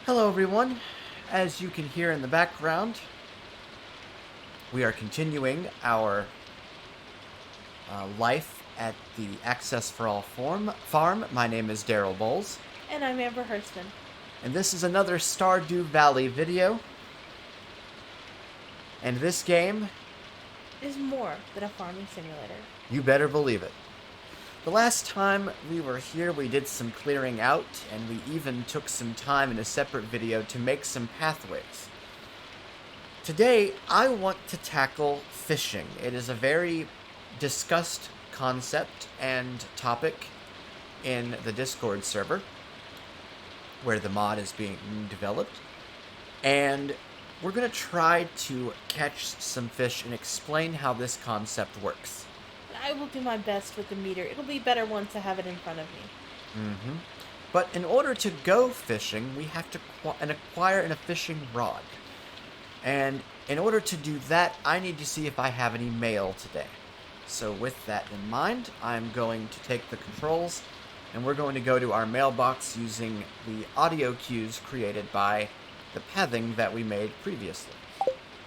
Hello, everyone. As you can hear in the background, we are continuing our life at the Access for All farm. My name is Daryl Bowles, And I'm Amber Hurston. and this is another Stardew Valley video. And this game, Is more than a farming simulator. you better believe it. The last time we were here, we did some clearing out, and we even took some time in a separate video to make some pathways. Today, I want to tackle fishing. It is a very discussed concept and topic in the Discord server, where the mod is being developed. And we're going to try to catch some fish and explain how this concept works. I will do my best with the meter. It'll be better once I have it in front of me. But in order to go fishing, we have to acquire a fishing rod. And in order to do that, I need to see if I have any mail today. So with that in mind, I'm going to take the controls, and we're going to go to our mailbox using the audio cues created by the pathing that we made previously.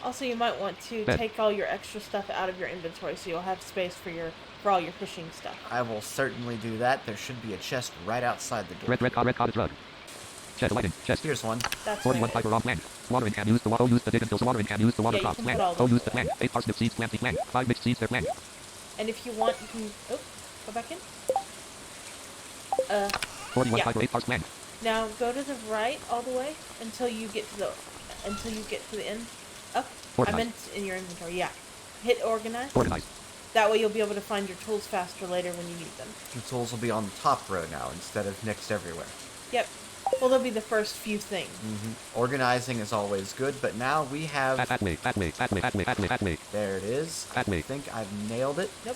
Also, you might want to take all your extra stuff out of your inventory so you'll have space for all your fishing stuff. I will certainly do that. There should be a chest right outside the door. Red cottage rug. Chest lighting. Chest. Here's one. That's 41 right. fiber raw plant. Watering can use the water. Use the dig until watering can use the water Yeah, you crop can plant. put all Oh, those use the in. plant. 8 parsnip seeds planting plant. 5 mixed seeds per plant. And if you want, you can... Oh, go back in. 41 yeah. fiber 8 pars plant. Now, go to the right all the way until you get to the end. Oh, I Organize. meant in your inventory, yeah. Hit organize. Organize. That way you'll be able to find your tools faster later when you need them. The tools will be on the top row now instead of mixed everywhere. Yep. Well, they'll be the first few things. Organizing is always good, but now we have... At me. There it is. At me. I think I've nailed it. Nope.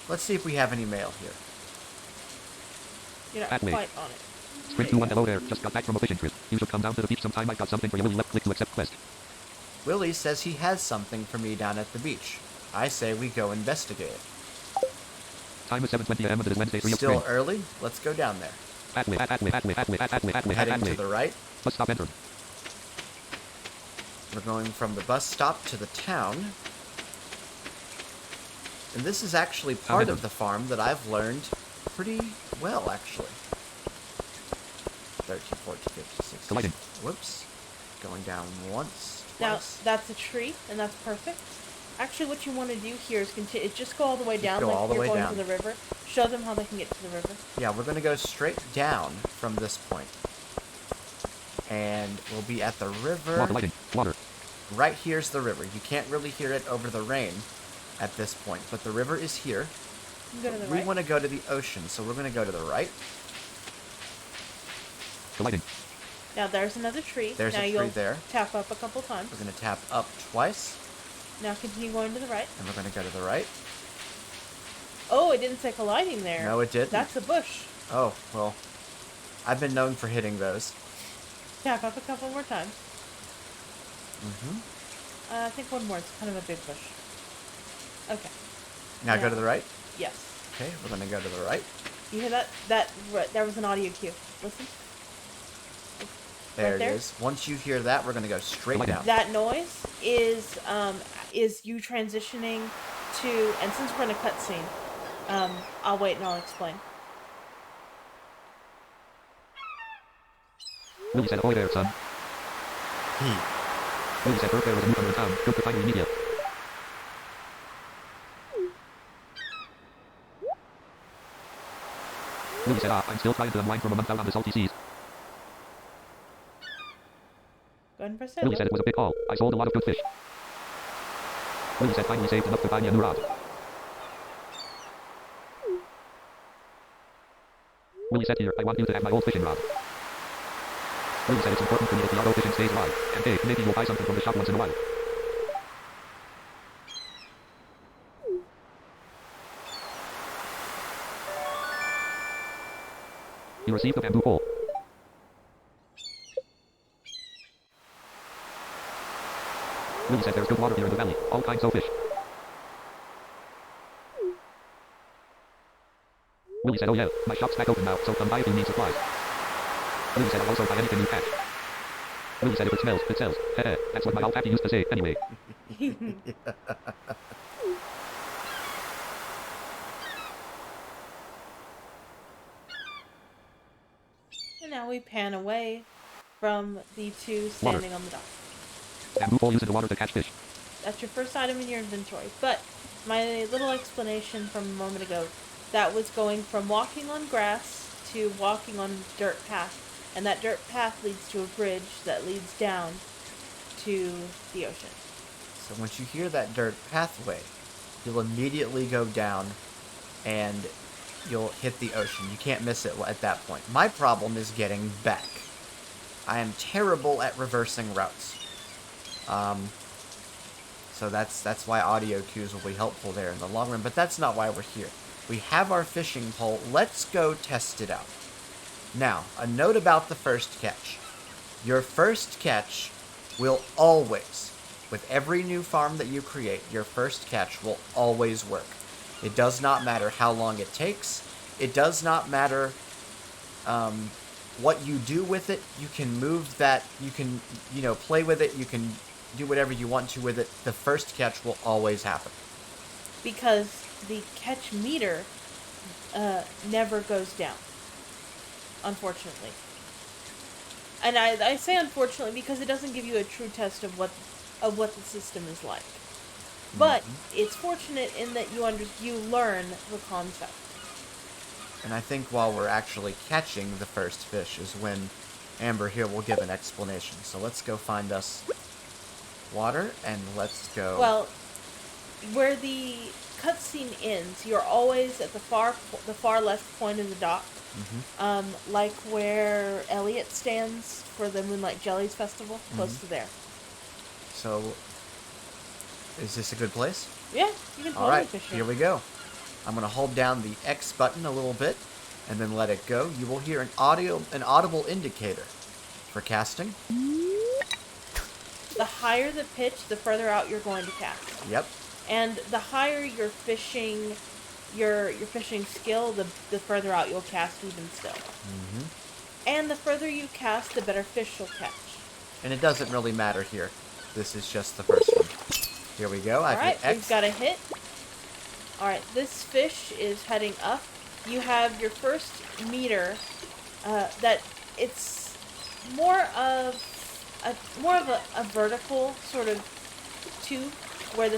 Let's see if we have any mail here. You're not At me. quite on it. Sprint 2 1 hello there. Just got back from a fishing trip. You should come down to the beach sometime. I got something for you. Left click to accept quest. Willie says he has something for me down at the beach. I say we go investigate it. Time is 7:20 a.m. and it is Wednesday 3 of Still spring. early? Let's go down there. At me. Heading to the right. Bus stop entered. We're going from the bus stop to the town. And this is actually part of the farm that I've learned pretty well, actually. 13, 14, 15, 16. Colliding. Whoops. Going down once, Now, twice. that's a tree, and that's perfect. Actually, what you want to do here is just go all the way down, go like all the you're way going down. to the river. Show them how they can get to the river. Yeah, we're going to go straight down from this point. And we'll be at the river. Water lighting. Water. Right here's the river. You can't really hear it over the rain at this point, but the river is here. You can go to the We right. want to go to the ocean, so we're going to go to the right. Lighting. Now, there's another tree. There's now a tree you'll there. tap up a couple times. We're going to tap up twice, Now, continue going to the right. and we're going to go to the right. Oh, it didn't say colliding there. No, it didn't. That's a bush. Oh, well, I've been known for hitting those. Tap up a couple more times. Mm-hmm. I think one more. It's kind of a big bush. Okay. Now Yeah. go to the right. Yes. Okay, we're going to go to the right. You hear that? There was an audio cue. Listen. There Right it there? is. Once you hear that, we're going to go straight Lighting. down. That noise is you transitioning to, and since we're in a cutscene, I'll wait and I'll explain. Willie said, "Ahoy there, son." Willie said, "There was a newcomer in town. Good to find you media." Willie said, "I'm still trying to unwind from a month out on the salty seas." Go ahead and press it. Willie said it was a big haul. I sold a lot of good fish. Willie said finally saved enough to buy me a new rod. Willie said here, I want you to have my old fishing rod. Willie said it's important to me that the auto fishing stays alive. And hey, maybe you'll buy something from the shop once in a while. You received the bamboo pole. Willie said there's good water here in the valley. All kinds of fish. Willie said, oh yeah, my shop's back open now, so come by if you need supplies. Willie said I'll also buy anything you catch. Lulu said if it smells, it sells. Heh, that's what my old pappy used to say, anyway. And now we pan away from the two standing on the dock. Bamboo pole used in the water to catch fish. That's your first item in your inventory. But my little explanation from a moment ago, that was going from walking on grass to walking on dirt path. And that dirt path leads to a bridge that leads down to the ocean. So once you hear that dirt pathway, you'll immediately go down and you'll hit the ocean. You can't miss it at that point. My problem is getting back. I am terrible at reversing routes. So that's why audio cues will be helpful there in the long run, but that's not why we're here. We have our fishing pole. Let's go test it out. Now, a note about the first catch. Your first catch will always, with every new farm that you create, your first catch will always work. It does not matter how long it takes. It does not matter what you do with it. You can move that. You can, play with it. You can do whatever you want to with it. The first catch will always happen. Because the catch meter never goes down. Unfortunately. And I say unfortunately because it doesn't give you a true test of what the system is like. But it's fortunate in that you learn the concept. And I think while we're actually catching the first fish is when Amber here will give an explanation. So let's go find us water and let's go. Well, where the cutscene ends, you're always at the far left point of the dock. Like where Elliot stands for the Moonlight Jellies Festival, close to there. So, is this a good place? Yeah, you can totally Alright, fish here we go. I'm going to hold down the X button a little bit, and then let it go. You will hear an audible indicator for casting. The higher the pitch, the further out you're going to cast. Yep. And the higher your fishing skill, the further out you'll cast even still. And the further you cast, the better fish you'll catch. And it doesn't really matter here. This is just the first one. Here we go. I've hit X. We've got a hit. Alright, this fish is heading up. You have your first meter that it's more of a vertical sort of tube where the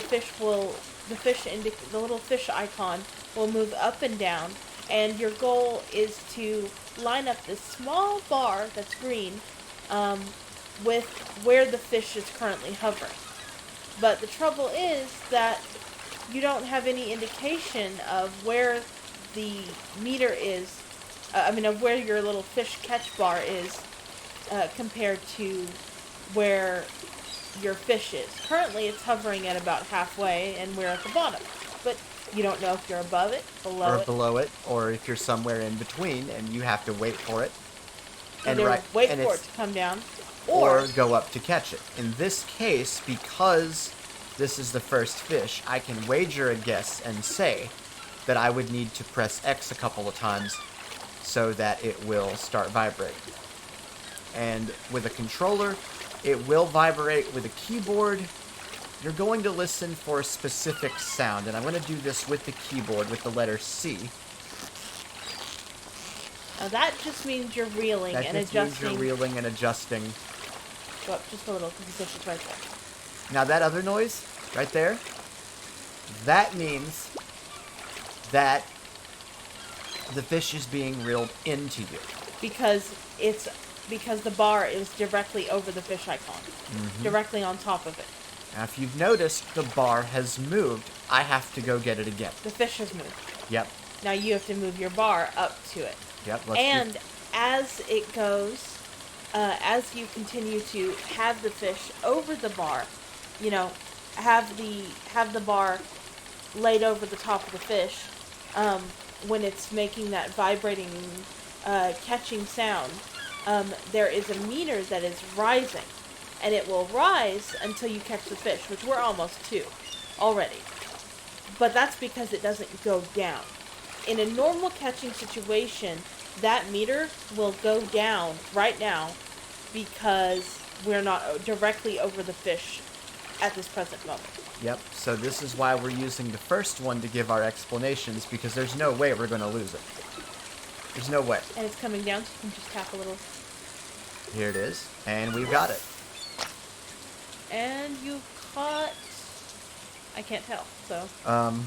little fish icon will move up and down, and your goal is to line up this small bar that's green with where the fish is currently hovering. But the trouble is that you don't have any indication of where the meter is, of where your little fish catch bar is compared to where your fish is. Currently it's hovering at about halfway and we're at the bottom. But you don't know if you're above it, below it, or if you're somewhere in between and you have to wait for it. Wait for it to come down. Or go up to catch it. In this case, because this is the first fish, I can wager a guess and say that I would need to press X a couple of times so that it will start vibrating. And with a controller, it will vibrate. With a keyboard, you're going to listen for a specific sound, and I'm going to do this with the keyboard with the letter C. Now that just means you're reeling and adjusting. That just means you're reeling and adjusting. Go up just a little, because the fish is right there. Now that other noise, right there, that means that the fish is being reeled into you. Because the bar is directly over the fish icon. Directly on top of it. Now if you've noticed, the bar has moved. I have to go get it again. The fish has moved. Yep. Now you have to move your bar up to it. Yep. As it goes, as you continue to have the fish over the bar, have the bar laid over the top of the fish, when it's making that vibrating, catching sound, there is a meter that is rising, and it will rise until you catch the fish, which we're almost to already. But that's because it doesn't go down. In a normal catching situation, that meter will go down right now because we're not directly over the fish at this present moment. Yep, so this is why we're using the first one to give our explanations, because there's no way we're going to lose it. There's no way. And it's coming down, so you can just tap a little. Here it is, and we've got it. And you caught... I can't tell, so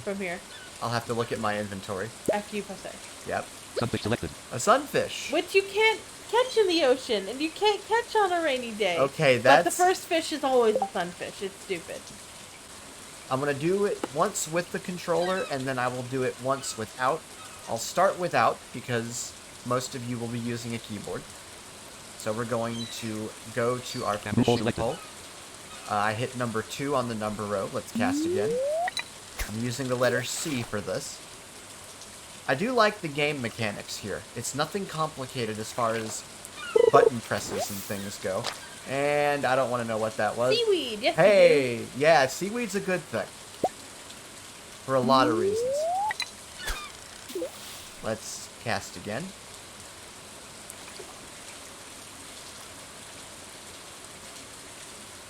from here, I'll have to look at my inventory. after you press A. Yep. Sunfish selected. A sunfish. Which you can't catch in the ocean, and you can't catch on a rainy day. Okay, But that's... the first fish is always a sunfish. It's stupid. I'm going to do it once with the controller, and then I will do it once without. I'll start without, because most of you will be using a keyboard. So we're going to go to our Bamboo pole fishing selected. pole. I hit number 2 on the number row. Let's cast again. I'm using the letter C for this. I do like the game mechanics here. It's nothing complicated as far as button presses and things go. And I don't want to know what that was. Seaweed, yes. You Hey, yeah, seaweed's a good thing. For a lot of reasons. Let's cast again.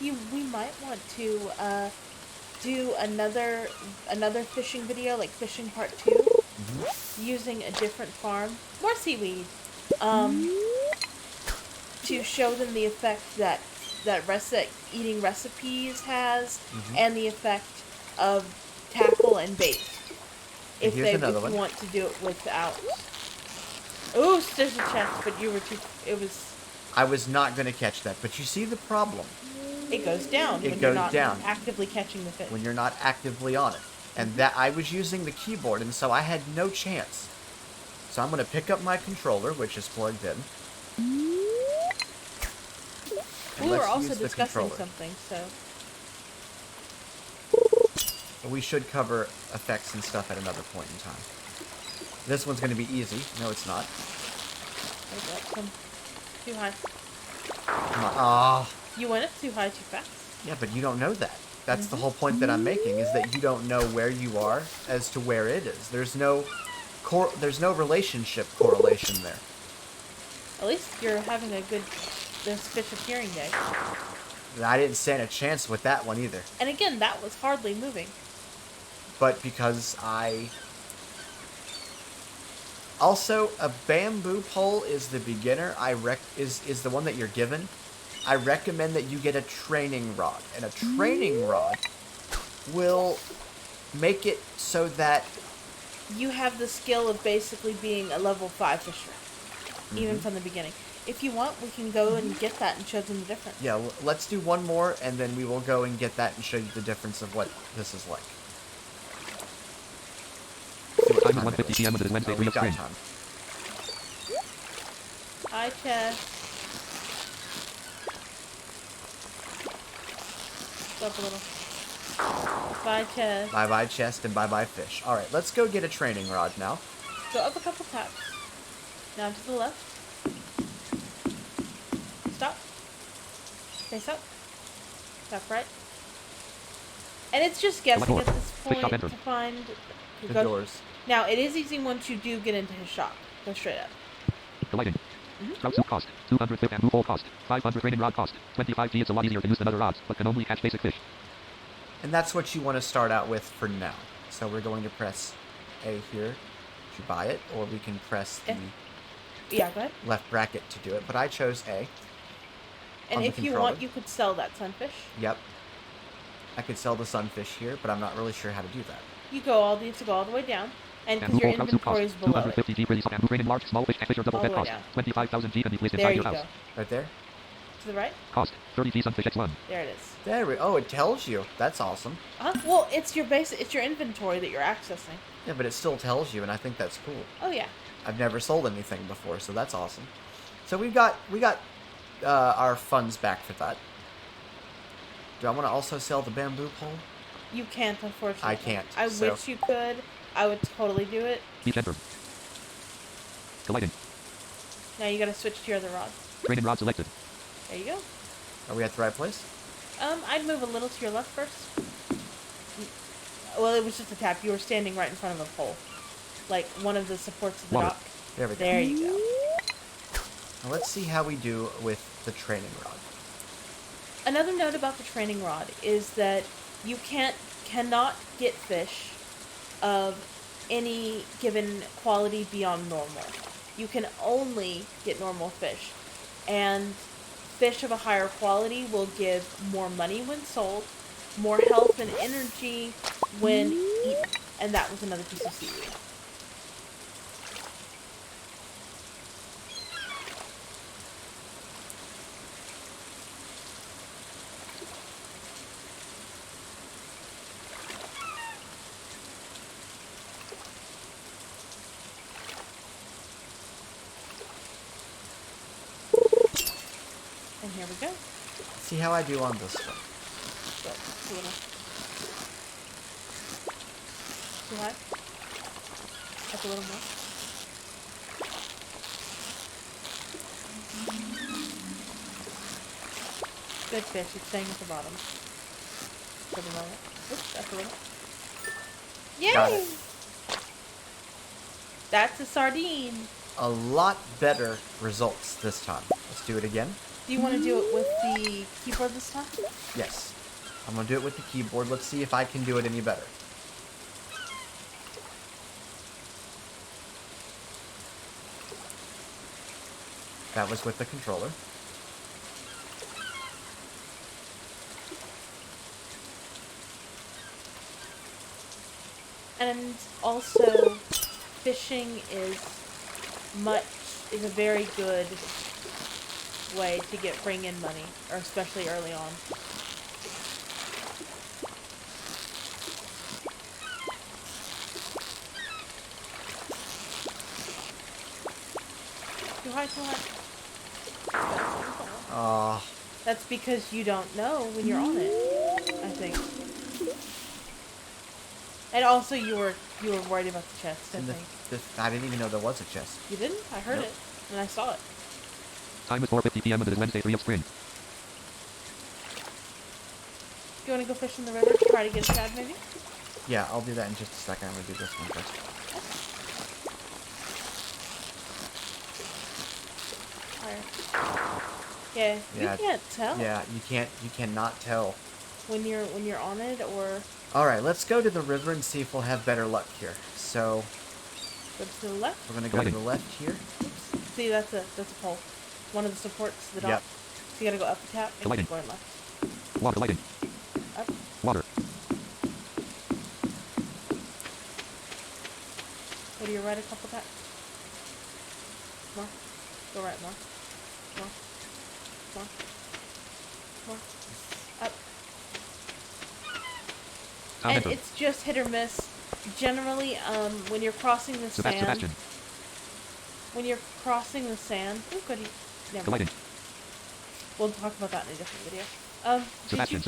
we might want to do another fishing video, like fishing part 2, using a different farm, more seaweed, to show them the effect that eating recipes has, and the effect of tackle and bait. If Here's they another one. want to do it without. Ooh, there's a chest, but you were too. It was. I was not going to catch that, but you see the problem It goes down It when goes you're not down. actively catching the fish. when you're not actively on it. And that I was using the keyboard, and so I had no chance. So I'm going to pick up my controller, which is plugged in. And We were let's also use the discussing controller. something, so We should cover effects and stuff at another point in time. This one's going to be easy. No, it's not. maybe that's too high. Come on. Ah. You went up too high too fast. Yeah, but you don't know that. That's the whole point that I'm making, is that you don't know where you are as to where it is. There's no relationship correlation there. At least you're having a good this fish appearing day. And I didn't stand a chance with that one either. And again, that was hardly moving. But because also, a bamboo pole is the beginner. Is the one that you're given. I recommend that you get a training rod, and a training rod will make it so that You have the skill of basically being a level 5 fisher, even from the beginning. If you want, we can go and get that and show them the difference. yeah. Let's do one more, and then we will go and get that and show you the difference of what this is like. See what Time is time it 1:50 p.m. and it is Wednesday, Oh, 3 we've of got spring. time. Hi, chest. Up a little. Bye, chest. Bye-bye chest and bye-bye fish. All right, let's go get a training rod now. Go up a couple taps. Now to the left. Stop. Face up. Stop right. And it's just guessing at this point Stop, to enter. find The go- doors. Now it is easy once you do get into his shop. Go straight up. The lighting. Trout suit cost. 200 flip bamboo pole cost. 500 training rod cost. 25G. It's a lot easier to use than other rods, but can only catch basic fish. And that's what you want to start out with for now. So we're going to press A here to buy it, or we can press the Yeah, go ahead. left bracket to do it. But I chose A. And On the if you controller. want, you could sell that sunfish. Yep. I could sell the sunfish here, but I'm not really sure how to do that. You go all need to go all the way down, and because Bamboo your pole trout suit cost. inventory is below it. 250G for these bamboo training large, small fish, catfish, or double All fed the way cost. down. 25,000G can be placed There inside you your go. house. Right there? To the right. Cost. 30G sunfish X1. There it is. There we Oh, it tells you. That's awesome. Well, it's your it's your inventory that you're accessing. Yeah, but it still tells you, and I think that's cool. Oh yeah. I've never sold anything before, so that's awesome. So we got our funds back for that. Do I want to also sell the bamboo pole? You can't, unfortunately. I can't, I so- wish you could. I would totally do it. Beach enter. The lighting. Now you gotta switch to your other rod. Training rod selected. There you go. Are we at the right place? I'd move a little to your left first. Well, it was just a tap. You were standing right in front of a pole. Like one of the supports of the Water. dock. There we go. There you go. Now let's see how we do with the training rod. Another note about the training rod is that you cannot get fish of any given quality beyond normal. You can only get normal fish. And fish of a higher quality will give more money when sold, more health and energy when eaten. And that was another piece of seaweed. And here we go. See how I do on this one. But it's a little too high. Up a little more. Good fish. It's staying at the bottom. For the moment. Oops, that's a little. Yay! Got it. That's a sardine. A lot better results this time. Let's do it again. Do you want to do it with the keyboard this time? Yes. I'm gonna do it with the keyboard. Let's see if I can do it any better. That was with the controller. And also, fishing is a very good way to bring in money, or especially early on. Too high, too high. That's because you don't know when you're on it, I think. And also you were worried about the chest, I think. I didn't even know there was a chest. You didn't? I heard it, and I saw it. Time is 4:50 p.m. and it is Wednesday, 3 of spring. Do you want to go fish in the river to try to get a shad, maybe? Yeah, I'll do that in just a second. I'm gonna do this one first. Yeah, you can't tell. Yeah, you cannot tell. When you're on it, or... Alright, let's go to the river and see if we'll have better luck here. So, go to the left? we're gonna go to the left here. Oops. See, that's a pole. One of the supports, the dock. Yep. So you gotta go up the tap and keep going left. Water lighting. Up. Water. Go to your right a couple taps. More. Go right more. More. More. More. Up. And it's just hit or miss. Generally, when you're crossing the sand... Sebastian. When you're crossing the sand... Oh, goody. Never mind. We'll talk about that in a different video. Sebastian.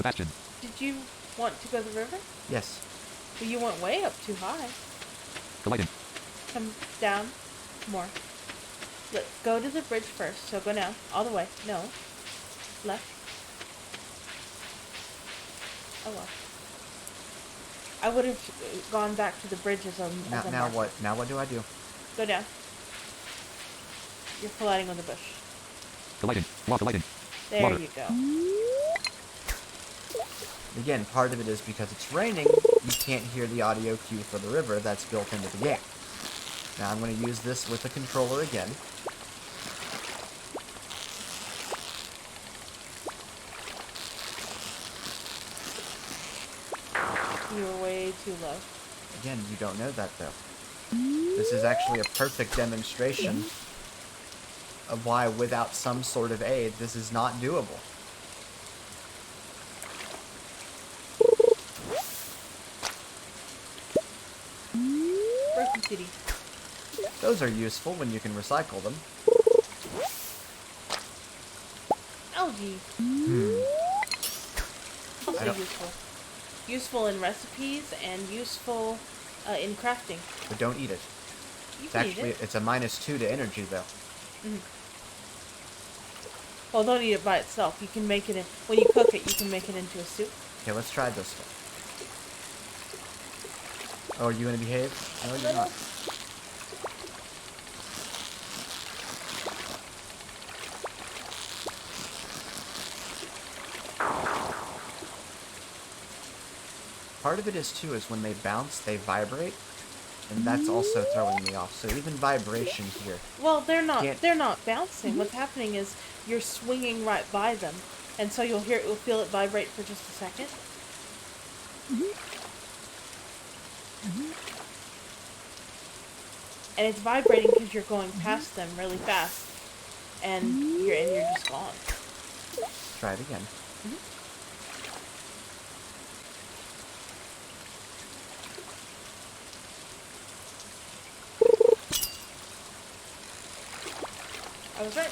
Did you want to go to the river? Yes. Well, you went way up too high. Colliding. Come down. More. Go to the bridge first. So go down. All the way. No. Left. Oh well. I would have gone back to the bridge as a Now what? Now what do I do? Go down. You're colliding with the bush. Colliding. Water lighting. There Water. you go. Again, part of it is because it's raining, you can't hear the audio cue for the river that's built into the game. Now I'm going to use this with the controller again. You were way too low. Again, you don't know that though. This is actually a perfect demonstration of why without some sort of aid, this is not doable. Broken City. Those are useful when you can recycle them. Algae. Also useful. Useful in recipes and useful in crafting. But don't eat it. You It's can actually, eat it. it's a -2 to energy though. Well, don't eat it by itself. You can make it in, when you cook it, you can make it into a soup. Okay, let's try this one. Oh, are you gonna behave? No, you're not. part of it is too is when they bounce, they vibrate, and that's also throwing me off. So even vibration here. Well, they're not. Can't- They're not bouncing. What's happening is you're swinging right by them, and so you'll feel it vibrate for just a second. And it's vibrating because you're going past them really fast, and you're just gone. Try it again. I was right.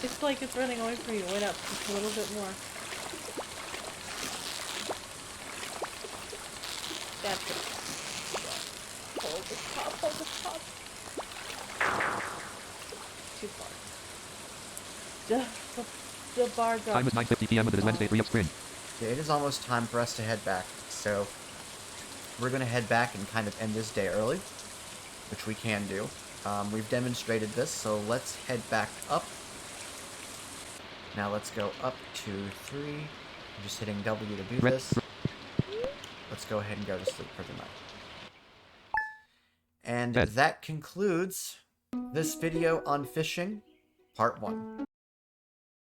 It's like it's running away from you. Went up just a little bit more. That's it. Hold the top, hold the top. Too far. The bar got... Time is 9:50 p.m. and it is Wednesday, 3 of spring. Yeah, it is almost time for us to head back. So we're going to head back and kind of end this day early, which we can do. We've demonstrated this, so let's head back up. Now let's go up to 3. I'm just hitting W to do this. Let's go ahead and go to sleep for the night. And Bed. that concludes this video on fishing, part 1.